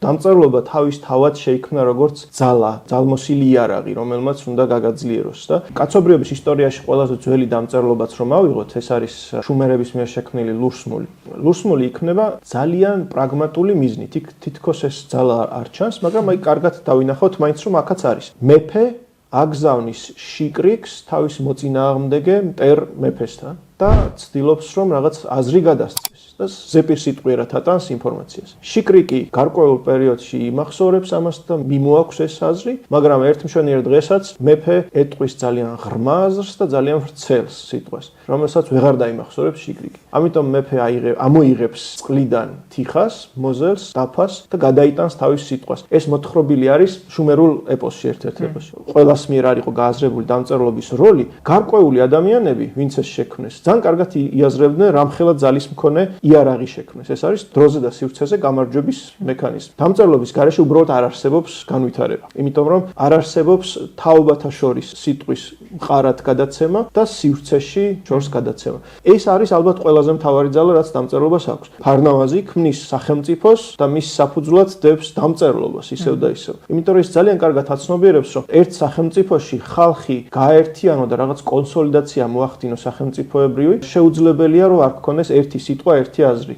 დამწერლობა თავის თავად შეიქმნა როგორც ძალმოსილი იარაღი, რომელმაც უნდა გაგაძლიეროს და კაცობრიობის ისტორიაში ყველაზე ძველი დამწერლობაც რომ ავიღოთ, ეს არის შუმერების მიერ შექმნილი ლურსმული. ლურსმული იქნება ძალიან პრაგმატული მიზნით. იქ თითქოს ეს ძალა არ ჩანს, მაგრამ აი კარგად დავინახოთ მაინც რომ აქაც არის. მეფე აგზავნის შიკრიკს თავის მოწინააღმდეგე მტერ მეფესთან და ცდილობს რომ რაღაც აზრი გადასცეს. და ზეპირ სიტყვიერად ატანს ინფორმაციას. შიკრიკი გარკვეულ პერიოდში იმახსოვრებს ამას და მიმოაქვს ეს აზრი, მაგრამ ერთმშვენიერ დღესაც მეფე ეტყვის ძალიან ღრმა აზრს და ძალიან ვრცელს სიტყვას, რომელსაც ვეღარ დაიმახსოვრებს შიკრიკი. ამიტომ მეფე ამოიღებს წყლიდან თიხას, მოზელს, დაფას და გადაიტანს თავის სიტყვას. ეს მოთხრობილი არის შუმერულ ეპოსში, ერთ-ერთ ეპოსში. ყველას მიერ არ იყო გააზრებული დამწერლობის როლი, გარკვეული ადამიანები, ვინც ეს შექმნეს, ძალიან კარგად იაზრებდნენ რამხელა ძალის მქონე იარაღი შექმნეს. ეს არის დროზე და სივრცეზე გამარჯვების მექანიზმი. დამწერლობის გარეშე უბრალოდ არ არსებობს განვითარება. იმიტომ რომ არ არსებობს თაობათა შორის სიტყვის მყარად გადაცემა და სივრცეში შორს გადაცემა. ეს არის ალბათ ყველაზე მთავარი ძალა, რაც დამწერლობას აქვს. ფარნავაზი ქმნის სახელმწიფოს და მის საფუძვლად დებს დამწერლობას ისევ და ისევ. იმიტომ რომ ის ძალიან კარგად აცნობიერებს, რომ ერთ სახელმწიფოში ხალხი გააერთიანო და რაღაც კონსოლიდაცია მოახდინოს სახელმწიფოებრივი, შეუძლებელია რომ არ გქონდეს ერთი სიტყვა, ერთი აზრი.